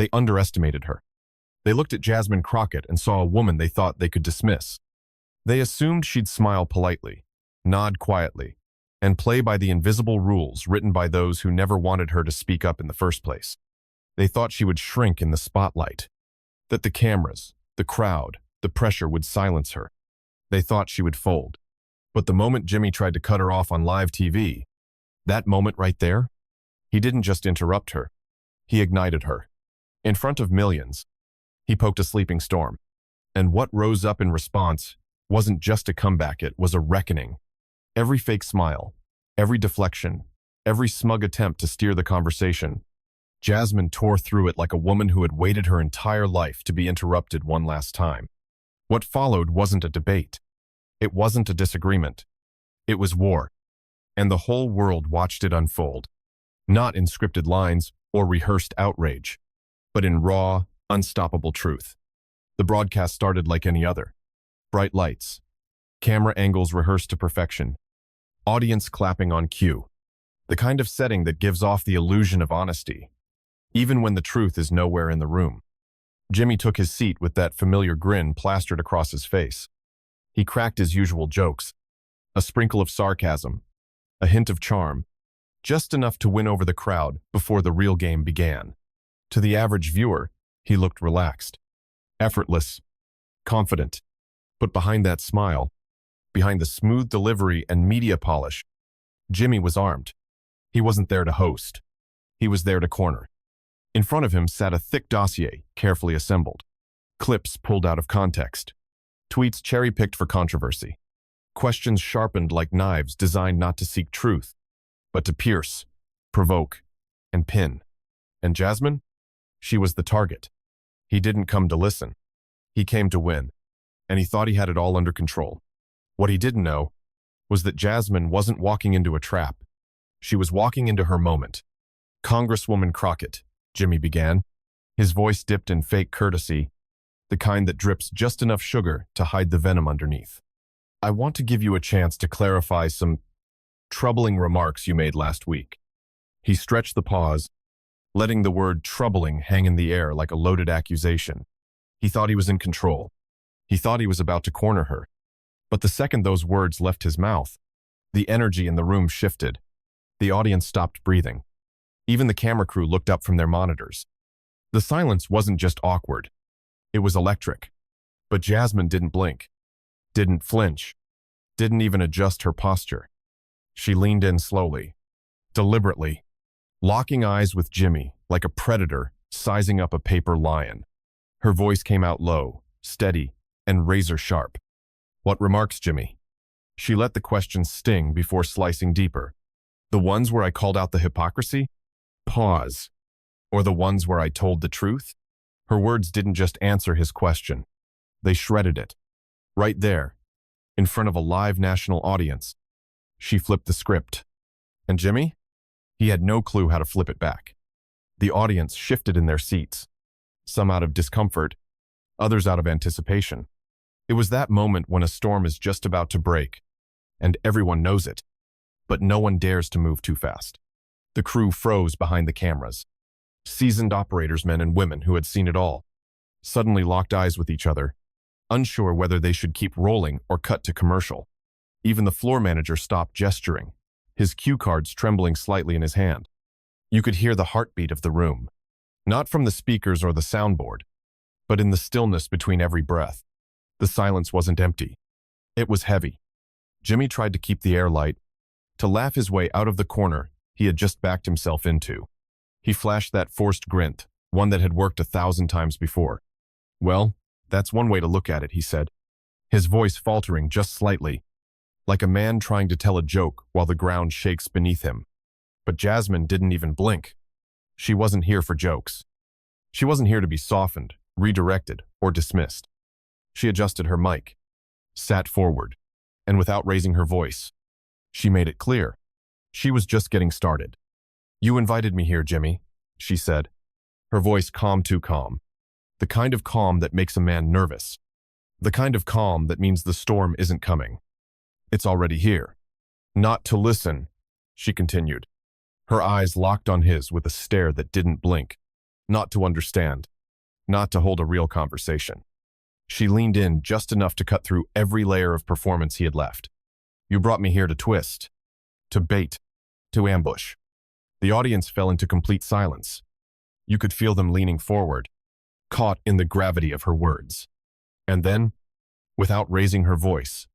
They underestimated her. They looked at Jasmine Crockett and saw a woman they thought they could dismiss. They assumed she'd smile politely, nod quietly, and play by the invisible rules written by those who never wanted her to speak up in the first place. They thought she would shrink in the spotlight, that the cameras, the crowd, the pressure would silence her. They thought she would fold. But the moment Jimmy tried to cut her off on live TV, that moment right there, he didn't just interrupt her. He ignited her. In front of millions, he poked a sleeping storm. And what rose up in response wasn't just a comeback, it was a reckoning. Every fake smile, every deflection, every smug attempt to steer the conversation, Jasmine tore through it like a woman who had waited her entire life to be interrupted one last time. What followed wasn't a debate. It wasn't a disagreement. It was war. And the whole world watched it unfold. Not in scripted lines or rehearsed outrage, but in raw, unstoppable truth. The broadcast started like any other. Bright lights. Camera angles rehearsed to perfection. Audience clapping on cue. The kind of setting that gives off the illusion of honesty, even when the truth is nowhere in the room. Jimmy took his seat with that familiar grin plastered across his face. He cracked his usual jokes, a sprinkle of sarcasm, a hint of charm, just enough to win over the crowd before the real game began. To the average viewer, he looked relaxed, effortless, confident. But behind that smile, behind the smooth delivery and media polish, Jimmy was armed. He wasn't there to host. He was there to corner. In front of him sat a thick dossier, carefully assembled. Clips pulled out of context. Tweets cherry-picked for controversy. Questions sharpened like knives designed not to seek truth, but to pierce, provoke, and pin. And Jasmine? She was the target. He didn't come to listen. He came to win. And he thought he had it all under control. What he didn't know was that Jasmine wasn't walking into a trap. She was walking into her moment. "Congresswoman Crockett," Jimmy began. His voice dipped in fake courtesy, the kind that drips just enough sugar to hide the venom underneath. "I want to give you a chance to clarify some troubling remarks you made last week." He stretched the pause, letting the word troubling hang in the air like a loaded accusation. He thought he was in control. He thought he was about to corner her. But the second those words left his mouth, the energy in the room shifted. The audience stopped breathing. Even the camera crew looked up from their monitors. The silence wasn't just awkward. It was electric. But Jasmine didn't blink, didn't flinch, didn't even adjust her posture. She leaned in slowly, deliberately, locking eyes with Jimmy like a predator sizing up a paper lion. Her voice came out low, steady, and razor sharp. "What remarks, Jimmy?" She let the question sting before slicing deeper. "The ones where I called out the hypocrisy? Pause. Or the ones where I told the truth?" Her words didn't just answer his question. They shredded it. Right there, in front of a live national audience. She flipped the script. And Jimmy? He had no clue how to flip it back. The audience shifted in their seats, some out of discomfort, others out of anticipation. It was that moment when a storm is just about to break, and everyone knows it, but no one dares to move too fast. The crew froze behind the cameras. Seasoned operators, men and women who had seen it all, suddenly locked eyes with each other, unsure whether they should keep rolling or cut to commercial. Even the floor manager stopped gesturing, his cue cards trembling slightly in his hand. You could hear the heartbeat of the room, not from the speakers or the soundboard, but in the stillness between every breath. The silence wasn't empty. It was heavy. Jimmy tried to keep the air light, to laugh his way out of the corner he had just backed himself into. He flashed that forced grin, one that had worked 1,000 times before. "Well, that's one way to look at it," he said, his voice faltering just slightly, like a man trying to tell a joke while the ground shakes beneath him. But Jasmine didn't even blink. She wasn't here for jokes. She wasn't here to be softened, redirected, or dismissed. She adjusted her mic, sat forward, and without raising her voice, she made it clear. She was just getting started. "You invited me here, Jimmy," she said, her voice calm too calm. The kind of calm that makes a man nervous. The kind of calm that means the storm isn't coming. It's already here. "Not to listen," she continued, her eyes locked on his with a stare that didn't blink. not to understand, not to hold a real conversation. She leaned in just enough to cut through every layer of performance he had left. You brought me here to twist, to bait, to ambush. The audience fell into complete silence. You could feel them leaning forward, caught in the gravity of her words. And then, without raising her voice,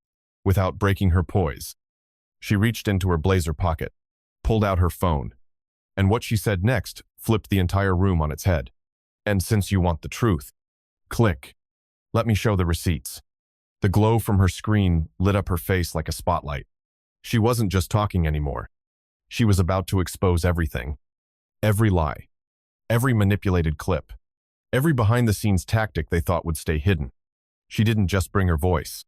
without breaking her poise, she reached into her blazer pocket, pulled out her phone, and what she said next flipped the entire room on its head. And since you want the truth, click. Let me show the receipts. The glow from her screen lit up her face like a spotlight. She wasn't just talking anymore. She was about to expose everything. Every lie. Every manipulated clip. Every behind-the-scenes tactic they thought would stay hidden. She didn't just bring her voice.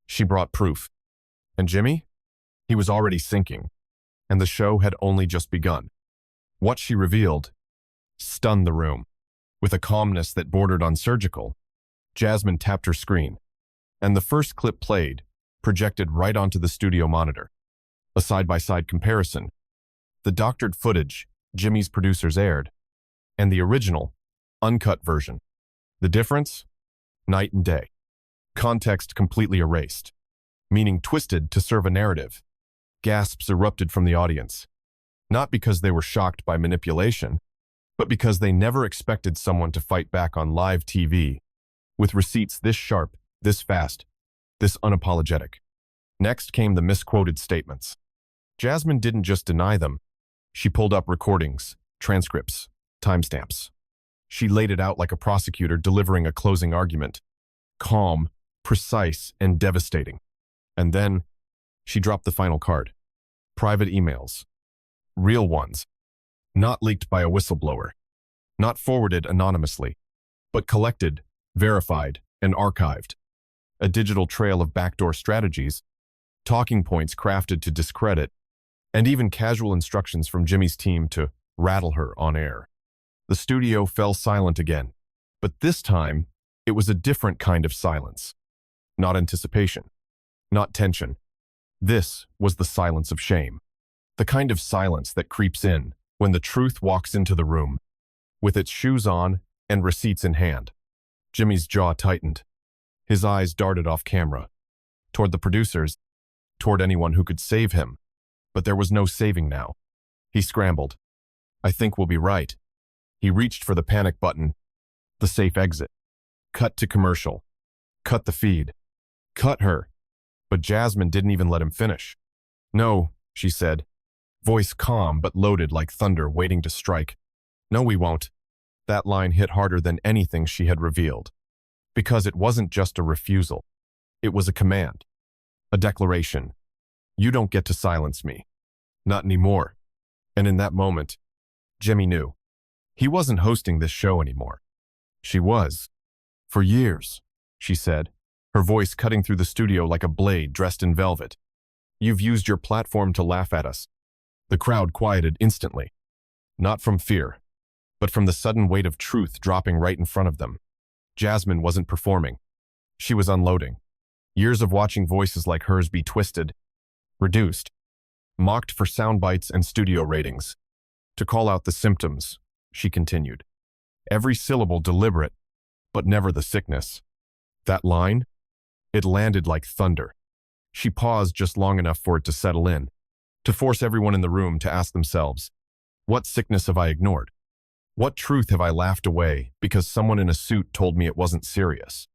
She brought proof. And Jimmy? He was already sinking. And the show had only just begun. What she revealed stunned the room. With a calmness that bordered on surgical, Jasmine tapped her screen, and the first clip played, projected right onto the studio monitor. A side-by-side comparison. The doctored footage Jimmy's producers aired, and the original, uncut version. The difference? Night and day. Context completely erased. Meaning twisted to serve a narrative. Gasps erupted from the audience. Not because they were shocked by manipulation, but because they never expected someone to fight back on live TV, with receipts this sharp, this fast, this unapologetic. Next came the misquoted statements. Jasmine didn't just deny them. She pulled up recordings, transcripts, timestamps. She laid it out like a prosecutor delivering a closing argument. Calm, precise, and devastating. And then, she dropped the final card. Private emails. Real ones. Not leaked by a whistleblower. Not forwarded anonymously, but collected, verified, and archived. A digital trail of backdoor strategies, talking points crafted to discredit, and even casual instructions from Jimmy's team to rattle her on air. The studio fell silent again, but this time, it was a different kind of silence. Not anticipation, not tension. This was the silence of shame. The kind of silence that creeps in when the truth walks into the room, with its shoes on and receipts in hand. Jimmy's jaw tightened. His eyes darted off camera, toward the producers, toward anyone who could save him. But there was no saving now. He scrambled. I think we'll be right. He reached for the panic button, the safe exit. Cut to commercial. Cut the feed. Cut her. But Jasmine didn't even let him finish. No, she said, voice calm but loaded like thunder waiting to strike. No, we won't. That line hit harder than anything she had revealed. Because it wasn't just a refusal. It was a command. A declaration. You don't get to silence me. Not anymore. And in that moment, Jimmy knew. He wasn't hosting this show anymore. She was. For years, she said, her voice cutting through the studio like a blade dressed in velvet. You've used your platform to laugh at us. The crowd quieted instantly. Not from fear, but from the sudden weight of truth dropping right in front of them. Jasmine wasn't performing. She was unloading. Years of watching voices like hers be twisted, reduced, mocked for sound bites and studio ratings. To call out the symptoms, she continued. Every syllable deliberate, but never the sickness. That line? It landed like thunder. She paused just long enough for it to settle in, to force everyone in the room to ask themselves, what sickness have I ignored? What truth have I laughed away because someone in a suit told me it wasn't serious?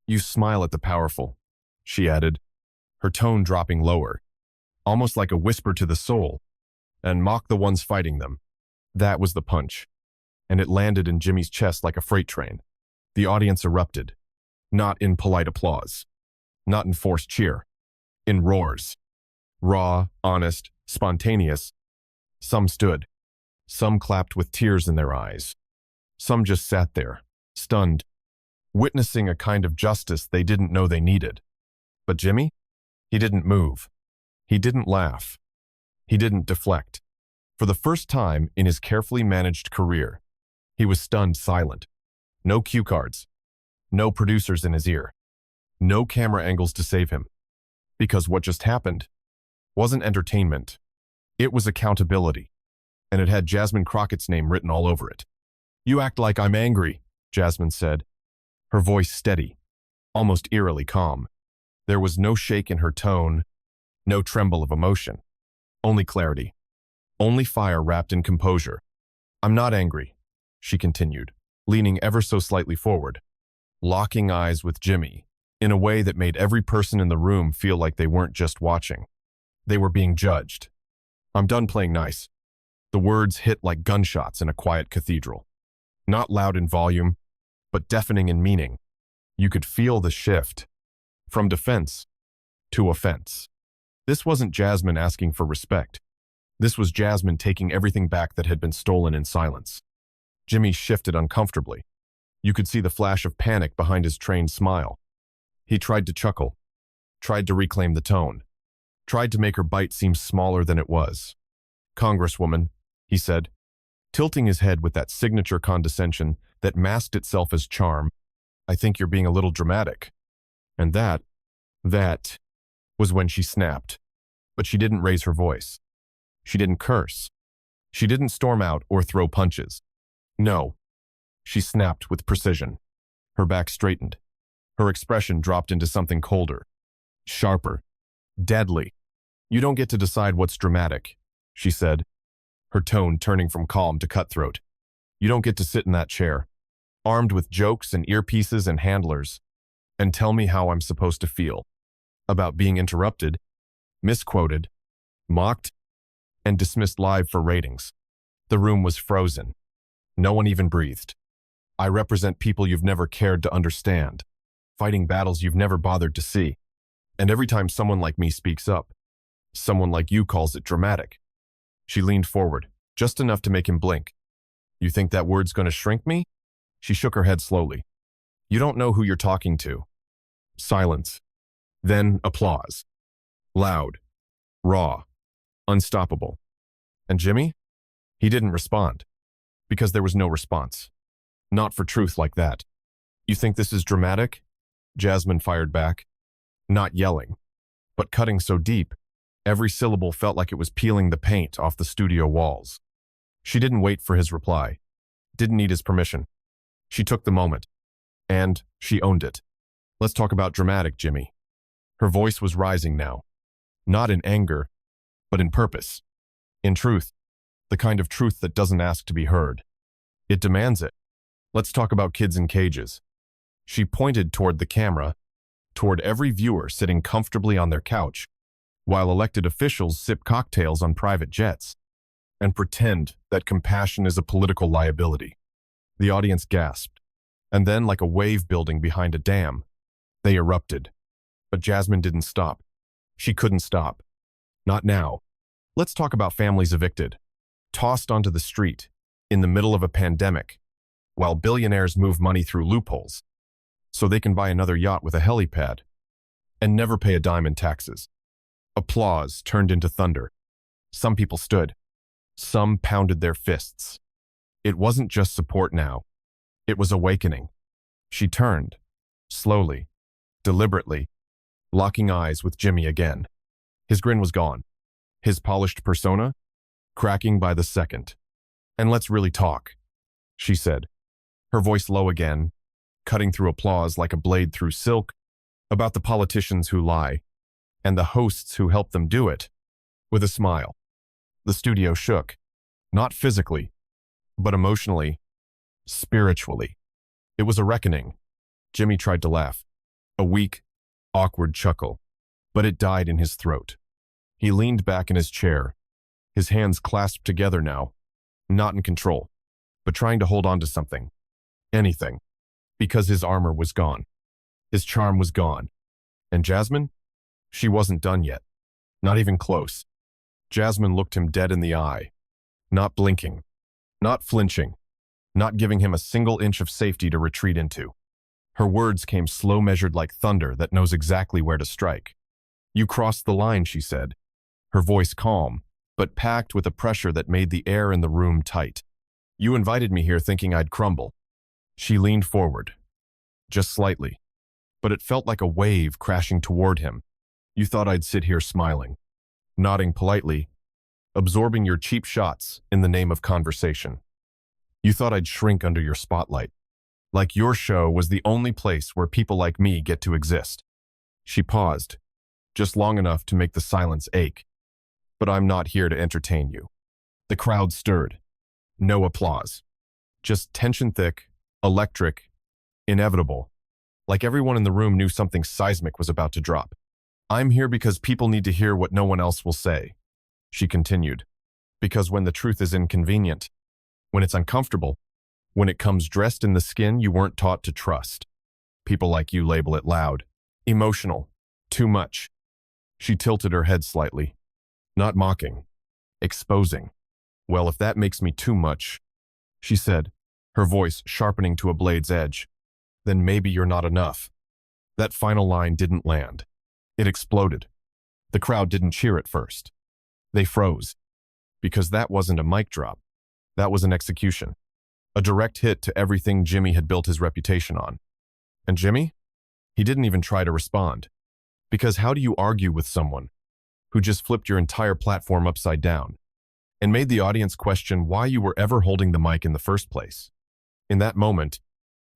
You smile at the powerful, she added, her tone dropping lower, almost like a whisper to the soul, and mock the ones fighting them. That was the punch, and it landed in Jimmy's chest like a freight train. The audience erupted, not in polite applause, not in forced cheer, in roars. Raw, honest, spontaneous. Some stood. Some clapped with tears in their eyes. Some just sat there, stunned, witnessing a kind of justice they didn't know they needed. But Jimmy? He didn't move. He didn't laugh. He didn't deflect. For the first time in his carefully managed career, he was stunned silent. No cue cards. No producers in his ear. No camera angles to save him. Because what just happened wasn't entertainment. It was accountability. And it had Jasmine Crockett's name written all over it. You act like I'm angry, Jasmine said, her voice steady, almost eerily calm. There was no shake in her tone, no tremble of emotion, only clarity, only fire wrapped in composure. I'm not angry, she continued, leaning ever so slightly forward, locking eyes with Jimmy, in a way that made every person in the room feel like they weren't just watching. They were being judged. I'm done playing nice. The words hit like gunshots in a quiet cathedral. Not loud in volume, but deafening in meaning. You could feel the shift, from defense to offense. This wasn't Jasmine asking for respect. This was Jasmine taking everything back that had been stolen in silence. Jimmy shifted uncomfortably. You could see the flash of panic behind his trained smile. He tried to chuckle, tried to reclaim the tone, tried to make her bite seem smaller than it was. Congresswoman, he said, tilting his head with that signature condescension that masked itself as charm, I think you're being a little dramatic. And that was when she snapped. But she didn't raise her voice. She didn't curse. She didn't storm out or throw punches. No, she snapped with precision. Her back straightened. Her expression dropped into something colder, sharper, deadly. You don't get to decide what's dramatic, she said, her tone turning from calm to cutthroat. You don't get to sit in that chair, armed with jokes and earpieces and handlers, and tell me how I'm supposed to feel about being interrupted, misquoted, mocked, and dismissed live for ratings. The room was frozen. No one even breathed. I represent people you've never cared to understand, fighting battles you've never bothered to see. And every time someone like me speaks up, someone like you calls it dramatic. She leaned forward, just enough to make him blink. You think that word's going to shrink me? She shook her head slowly. You don't know who you're talking to. Silence. Then applause. Loud. Raw. Unstoppable. And Jimmy? He didn't respond. Because there was no response. Not for truth like that. You think this is dramatic? Jasmine fired back. Not yelling, but cutting so deep, every syllable felt like it was peeling the paint off the studio walls. She didn't wait for his reply. Didn't need his permission. She took the moment. And she owned it. Let's talk about dramatic, Jimmy. Her voice was rising now. Not in anger, but in purpose. In truth. The kind of truth that doesn't ask to be heard. It demands it. Let's talk about kids in cages. She pointed toward the camera, toward every viewer sitting comfortably on their couch, while elected officials sip cocktails on private jets, and pretend that compassion is a political liability. The audience gasped, and then, like a wave building behind a dam, they erupted. But Jasmine didn't stop. She couldn't stop. Not now. Let's talk about families evicted, tossed onto the street, in the middle of a pandemic, while billionaires move money through loopholes, so they can buy another yacht with a helipad, and never pay a dime in taxes. Applause turned into thunder. Some people stood. Some pounded their fists. It wasn't just support now. It was awakening. She turned, slowly, deliberately, locking eyes with Jimmy again. His grin was gone. His polished persona, cracking by the second. And let's really talk, she said, her voice low again, cutting through applause like a blade through silk, about the politicians who lie, and the hosts who help them do it, with a smile. The studio shook, not physically, but emotionally, spiritually. It was a reckoning. Jimmy tried to laugh, a weak, awkward chuckle, but it died in his throat. He leaned back in his chair, his hands clasped together now, not in control, but trying to hold on to something, anything, because his armor was gone. His charm was gone. And Jasmine? She wasn't done yet, not even close. Jasmine looked him dead in the eye, not blinking, not flinching, not giving him a single inch of safety to retreat into. Her words came slow measured like thunder that knows exactly where to strike. You crossed the line, she said, her voice calm, but packed with a pressure that made the air in the room tight. You invited me here thinking I'd crumble. She leaned forward, just slightly, but it felt like a wave crashing toward him. You thought I'd sit here smiling, nodding politely, absorbing your cheap shots in the name of conversation. You thought I'd shrink under your spotlight. Like your show was the only place where people like me get to exist. She paused, just long enough to make the silence ache. But I'm not here to entertain you. The crowd stirred. No applause. Just tension thick, electric, inevitable. Like everyone in the room knew something seismic was about to drop. I'm here because people need to hear what no one else will say, she continued. Because when the truth is inconvenient, when it's uncomfortable, when it comes dressed in the skin you weren't taught to trust, people like you label it loud, emotional, too much. She tilted her head slightly. Not mocking, exposing. Well, if that makes me too much, she said, her voice sharpening to a blade's edge, then maybe you're not enough. That final line didn't land. It exploded. The crowd didn't cheer at first. They froze. Because that wasn't a mic drop. That was an execution. A direct hit to everything Jimmy had built his reputation on. And Jimmy? He didn't even try to respond. Because how do you argue with someone who just flipped your entire platform upside down and made the audience question why you were ever holding the mic in the first place? In that moment,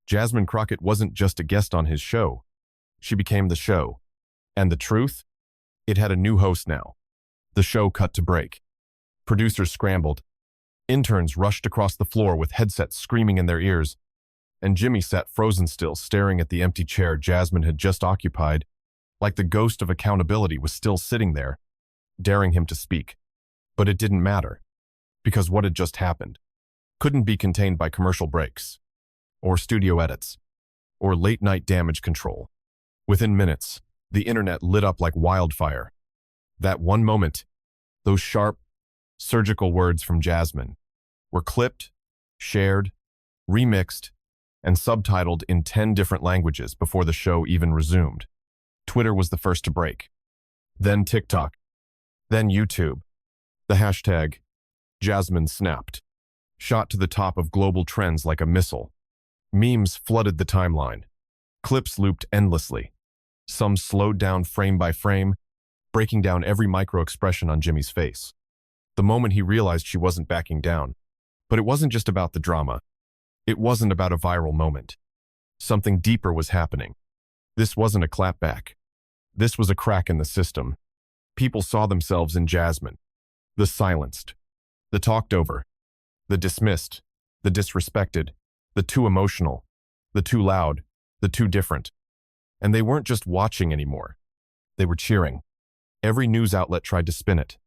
Jasmine Crockett wasn't just a guest on his show. She became the show. And the truth? It had a new host now. The show cut to break. Producers scrambled. Interns rushed across the floor with headsets screaming in their ears. And Jimmy sat frozen still, staring at the empty chair Jasmine had just occupied, like the ghost of accountability was still sitting there, daring him to speak. But it didn't matter, because what had just happened couldn't be contained by commercial breaks, or studio edits, or late-night damage control. Within minutes, the internet lit up like wildfire. That one moment, those sharp, surgical words from Jasmine were clipped, shared, remixed, and subtitled in 10 different languages before the show even resumed. Twitter was the first to break. Then TikTok. Then YouTube. The hashtag Jasmine snapped, shot to the top of global trends like a missile. Memes flooded the timeline. Clips looped endlessly. Some slowed down frame by frame, breaking down every micro-expression on Jimmy's face. The moment he realized she wasn't backing down. But it wasn't just about the drama. It wasn't about a viral moment. Something deeper was happening. This wasn't a clapback. This was a crack in the system. People saw themselves in Jasmine. The silenced, the talked over, the dismissed, the disrespected, the too emotional, the too loud, the too different. And they weren't just watching anymore. They were cheering. Every news outlet tried to spin it.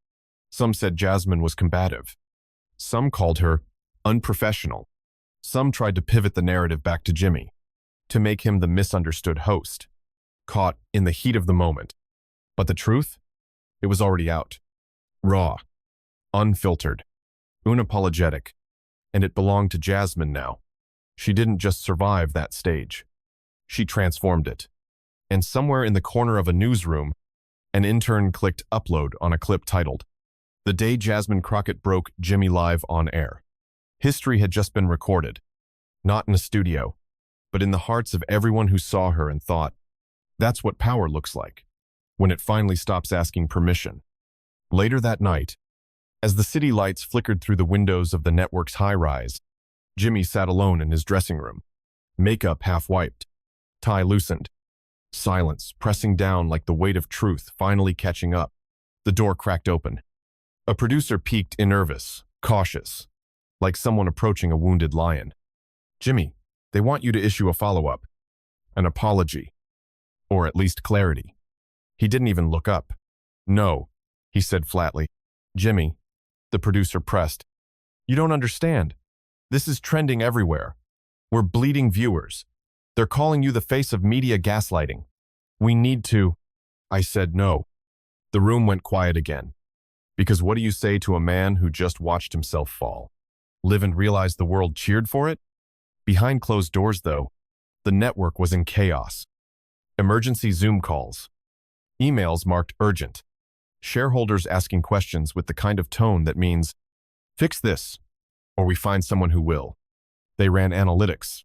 Some said Jasmine was combative. Some called her unprofessional. Some tried to pivot the narrative back to Jimmy, to make him the misunderstood host, caught in the heat of the moment. But the truth? It was already out. Raw. Unfiltered. Unapologetic. And it belonged to Jasmine now. She didn't just survive that stage. She transformed it. And somewhere in the corner of a newsroom, an intern clicked upload on a clip titled, "The Day Jasmine Crockett Broke Jimmy Live on Air." History had just been recorded. Not in a studio, but in the hearts of everyone who saw her and thought, that's what power looks like, when it finally stops asking permission. Later that night, as the city lights flickered through the windows of the network's high-rise, Jimmy sat alone in his dressing room, makeup half-wiped, tie loosened, silence pressing down like the weight of truth finally catching up. The door cracked open. A producer peeked in, nervous, cautious, like someone approaching a wounded lion. "Jimmy, they want you to issue a follow-up, an apology, or at least clarity." He didn't even look up. "No," he said flatly. "Jimmy," the producer pressed, "you don't understand. This is trending everywhere. We're bleeding viewers. They're calling you the face of media gaslighting. We need to." I said no. The room went quiet again. Because what do you say to a man who just watched himself fall? Live and realize the world cheered for it? Behind closed doors, though, the network was in chaos. Emergency Zoom calls. Emails marked urgent. Shareholders asking questions with the kind of tone that means, "Fix this, or we find someone who will." They ran analytics.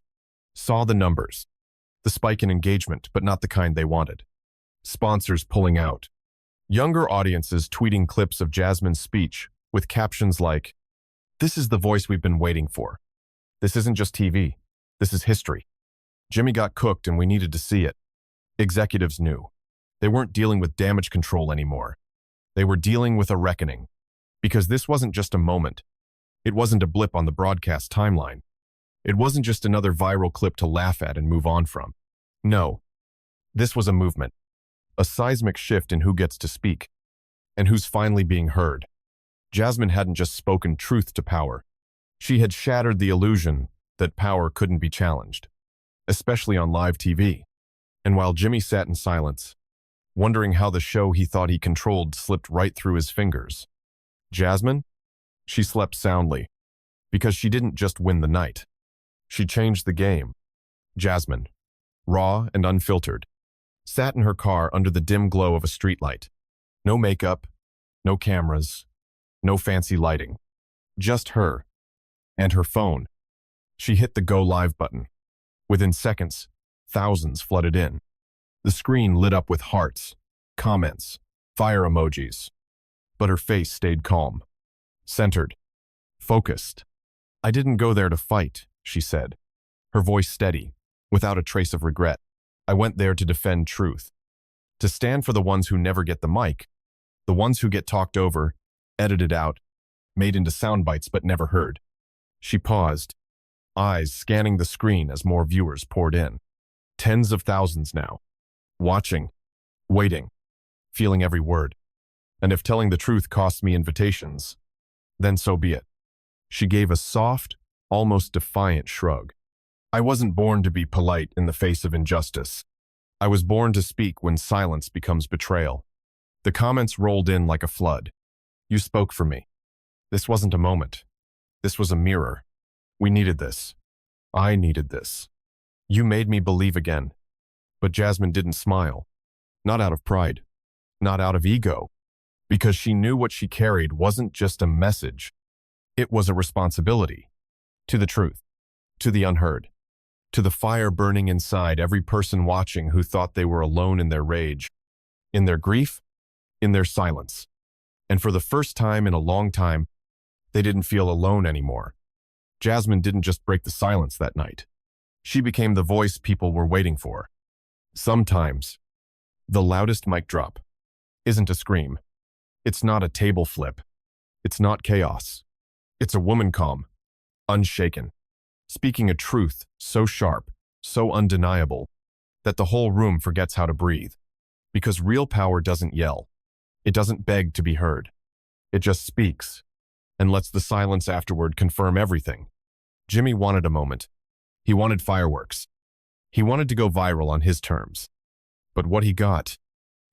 Saw the numbers. The spike in engagement, but not the kind they wanted. Sponsors pulling out. Younger audiences tweeting clips of Jasmine's speech with captions like, "This is the voice we've been waiting for." This isn't just TV. This is history. Jimmy got cooked and we needed to see it. Executives knew. They weren't dealing with damage control anymore. They were dealing with a reckoning. Because this wasn't just a moment. It wasn't a blip on the broadcast timeline. It wasn't just another viral clip to laugh at and move on from. No. This was a movement. A seismic shift in who gets to speak. And who's finally being heard. Jasmine hadn't just spoken truth to power. She had shattered the illusion that power couldn't be challenged. Especially on live TV. And while Jimmy sat in silence, wondering how the show he thought he controlled slipped right through his fingers, Jasmine? She slept soundly. Because she didn't just win the night. She changed the game. Jasmine, raw and unfiltered, sat in her car under the dim glow of a streetlight. No makeup, no cameras, no fancy lighting. Just her. And her phone. She hit the Go Live button. Within seconds, thousands flooded in. The screen lit up with hearts, comments, fire emojis. But her face stayed calm, centered, focused. "I didn't go there to fight," she said, her voice steady, without a trace of regret. "I went there to defend truth. To stand for the ones who never get the mic, the ones who get talked over, edited out, made into sound bites but never heard." She paused, eyes scanning the screen as more viewers poured in. Tens of thousands now. Watching, waiting, feeling every word. And if telling the truth costs me invitations, then so be it. She gave a soft, almost defiant shrug. "I wasn't born to be polite in the face of injustice. I was born to speak when silence becomes betrayal." The comments rolled in like a flood. "You spoke for me. This wasn't a moment. This was a mirror. We needed this. I needed this. You made me believe again." But Jasmine didn't smile. Not out of pride. Not out of ego. Because she knew what she carried wasn't just a message. It was a responsibility. To the truth. To the unheard. To the fire burning inside every person watching who thought they were alone in their rage. In their grief. In their silence. And for the first time in a long time, they didn't feel alone anymore. Jasmine didn't just break the silence that night. She became the voice people were waiting for. Sometimes, the loudest mic drop isn't a scream. It's not a table flip. It's not chaos. It's a woman calm, unshaken, speaking a truth so sharp, so undeniable, that the whole room forgets how to breathe. Because real power doesn't yell. It doesn't beg to be heard. It just speaks, and lets the silence afterward confirm everything. Jimmy wanted a moment. He wanted fireworks. He wanted to go viral on his terms. But what he got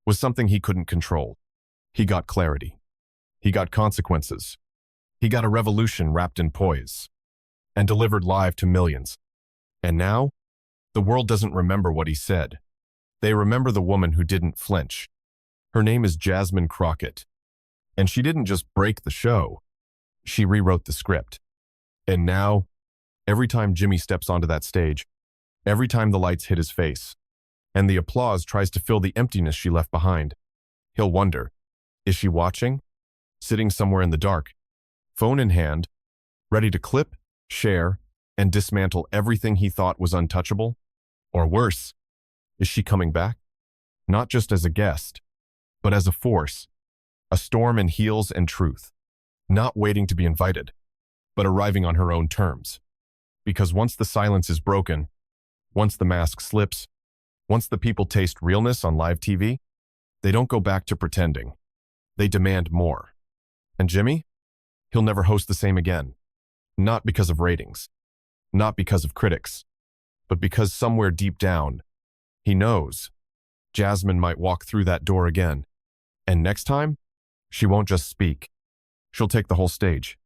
was something he couldn't control. He got clarity. He got consequences. He got a revolution wrapped in poise and delivered live to millions. And now, the world doesn't remember what he said. They remember the woman who didn't flinch. Her name is Jasmine Crockett. And she didn't just break the show. She rewrote the script. And now, every time Jimmy steps onto that stage, every time the lights hit his face, and the applause tries to fill the emptiness she left behind, he'll wonder, is she watching? Sitting somewhere in the dark, phone in hand, ready to clip, share, and dismantle everything he thought was untouchable? Or worse, is she coming back? Not just as a guest, but as a force, a storm in heels and truth, not waiting to be invited, but arriving on her own terms. Because once the silence is broken, once the mask slips, once the people taste realness on live TV, they don't go back to pretending. They demand more. And Jimmy? He'll never host the same again. Not because of ratings. Not because of critics. But because somewhere deep down, he knows Jasmine might walk through that door again. And next time, she won't just speak. She'll take the whole stage.